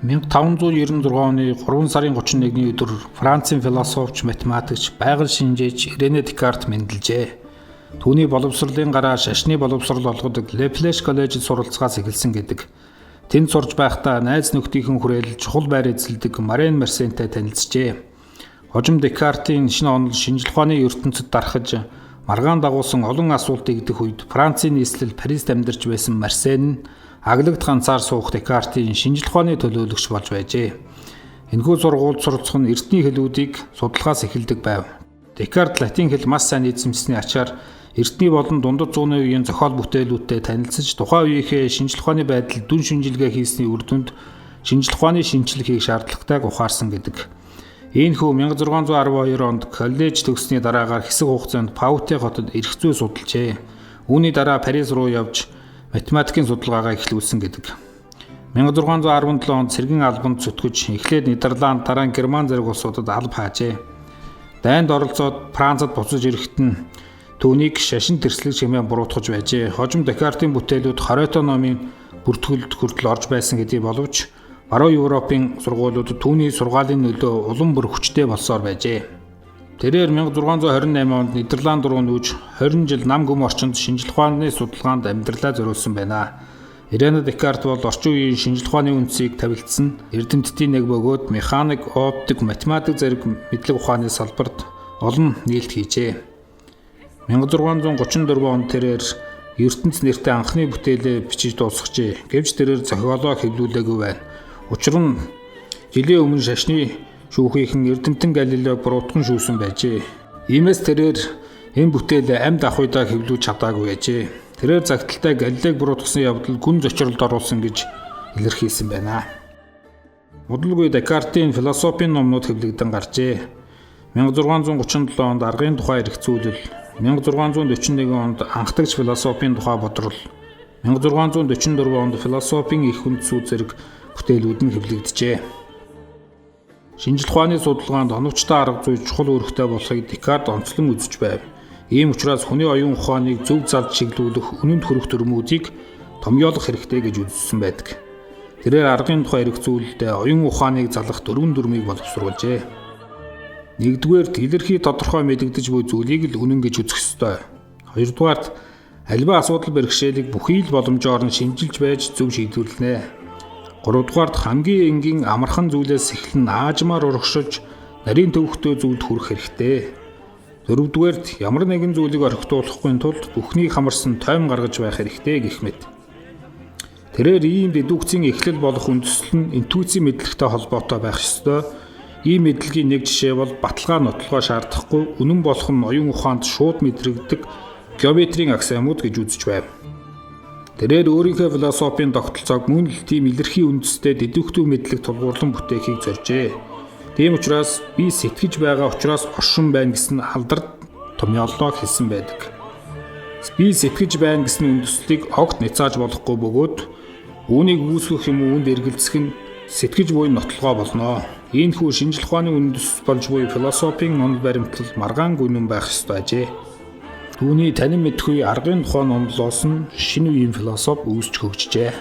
1596 оны 3 сарын 31-ний өдөр Францын философч, математикч, байгаль шинжээч Рене Декарт мэндэлжээ. Түүний боловсролын гараа шашны боловсрол олгодог Леплеш коллежид суралцахаас эхэлсэн гэдэг. Тэнд сурж байхдаа найз нөхдийнхэн хүрээлж чухал байр эзэлдэг Марен Мерсентэй танилцжээ. Хожим Декартийн шинэ онол шинжлэх ухааны ертөнцид дарахж маргаан дагуулсан олон асуултыг идэх үед Францын нийслэл Парист амьдарч байсан Мерсен нь аглагт ганцаар суух Декартийн шинжлэх ухааны төлөөлөгч болж байжээ. Энэхүү сургуульд суралцах нь эртний хэлүүдийг судлахаас эхэлдэг байв. Декарт латин хэл маш сайн эзэмсэсний ачаар эртний болон дундад зууны үеийн зохиол бүтээлүүдтэй танилцж тухайн үеийнхээ шинжлэх ухааны байдал дүн шинжилгээ хийсний үр дүнд шинжлэх ухааны шинжилгээ хийх шаардлагатайг ухаарсан гэдэг. Иймхүү 1612 онд коллеж төгссөний дараагаар хэсэг хугацаанд Пауте хотод эрх зүй судалжээ. Үүний дараа Парис руу явж математикийн судалгаагаа эхлүүлсэн гэдэг. 1617 онд цэргийн албанд зүтгэж эхлээд Нидерланд, дараа нь Герман зэрэг улсуудад алба хаажээ. Дайнд оролцоод Францад буцаж ирэхэд нь түүнийг шашин тэрслэг чимээ буруутгаж байжээ. Хожим Декартийн бүтээлүүд хориотой номын бүртгүүлд хүртэл орж байсан гэдгийг боловч баруун Европын сургуулиудад түүний сургаалын нөлөө улам бүр хүчтэй болсоор байжээ. Тэрээр 1628 онд Нидерланд руу нүүж 20 жил нам гүм орчинд шинжлэх ухааны судалгаанд амьдралаа зориулсан байна. Рене Декарт бол орчин үеийн шинжлэх ухааны үндсийг тавилдсан эрдэмтдийн нэг бөгөөд механик, оптик, математик зэрэг мэдлэг ухааны салбарт олон нээлт хийжээ. 1634 онд тэрээр ертөнц нэртэй анхны бүтээлээ бичиж дуусгажээ. Гэвч тэрээр зохиолоо хэвлүүлээгүй байна. Учир нь жилийн өмнө шашны шүүхийнхэн Эрдэмтэн Галилеог буруутган шүүсэн байжээ. Иймээс тэрээр энэ бүтээлээ амьд ах уйдаа хэвлүүлж чадаагүй байжээ. Тэрээр загталтай Галилеог буруутгасан явдал гүн зочролд оруулсан гэж илэрхийлсэн байна. Удалгүй Декартийн философийн номнууд хэвлэгдэн гарчээ. 1637 онд аргын тухай эргцүүлэл, 1641 онд анхдагч философийн тухай бодрол, 1644 онд философийн их үндсүүд зэрэг бүтээлүүд нь хэвлэгджээ. Шинжлэх ухааны судалгаанд оновчтой арга зүй чухал үүрэгтэй болохыг Декарт онцлон үзэж байв. Ийм учраас хүний оюун ухааныг зөв залд чиглүүлэх үнэнд хүрэх төрөмүүдийг томьёолох хэрэгтэй гэж үзсэн байдаг. Тэрээр аргын тухай эргцүүлэлдээ оюун ухааныг залах дөрвөн дүрмийг боловсруулжээ. Нэгдүгээрт илэрхий тодорхой мэдэгдэж буй зүйлийг л үнэн гэж үзэх ёстой. Хоёрдугаарт альва асуудал бэрхшээлийг бүхий л боломжоор нь шинжилж байж зөв шийдвэрлэнэ. Гуравдугаарт хамгийн энгийн амархан зүйлээс эхлэн аажмаар урагшиж нарийн төвхтэй зүйлд хүрэх хэрэгтэй. Дөрөвдүгээрт ямар нэгэн зүйлийг орхитуулахгүй тулд бүхнийг хамарсан тойм гаргаж байх хэрэгтэй гэх мэт. Тэрээр ийм дедукцийн эхлэл болох үндэслэл нь интуицийн мэдлэгтэй холбоотой байх ёстой. Ийм мэдлэгийн нэг жишээ бол баталгаа нотлохоо шаардахгүй үнэн болох нь оюун ухаанд шууд мэдрэгддэг геометрийн аксиомууд гэж үзэж байв. Тэрээр өөрийнхөө философийн тогтолцоог мөн л тийм илэрхий үндэстэй дедуктив мэдлэг тулгуурлан бүтээхийг зоржээ. Тийм учраас би сэтгэж байгаа учраас оршин байна гэсэн алдарт томьёоллоо хэлсэн байдаг. Би сэтгэж байна гэсэн үндэслэлийг огт няцааж болохгүй бөгөөд үүнийг үүсгэх юм үүнд эргэлзэх нь сэтгэж буй нотлогоо болно. Иймхүү шинжлэх ухааны үндэс болж буй философийн онол баримтлал маргаан гүнэн байх ёстой ажээ. Түүний танин мэдхгүй аргын тухайн онолоос нь шинэ үеийн философи үүсч хөгжжээ.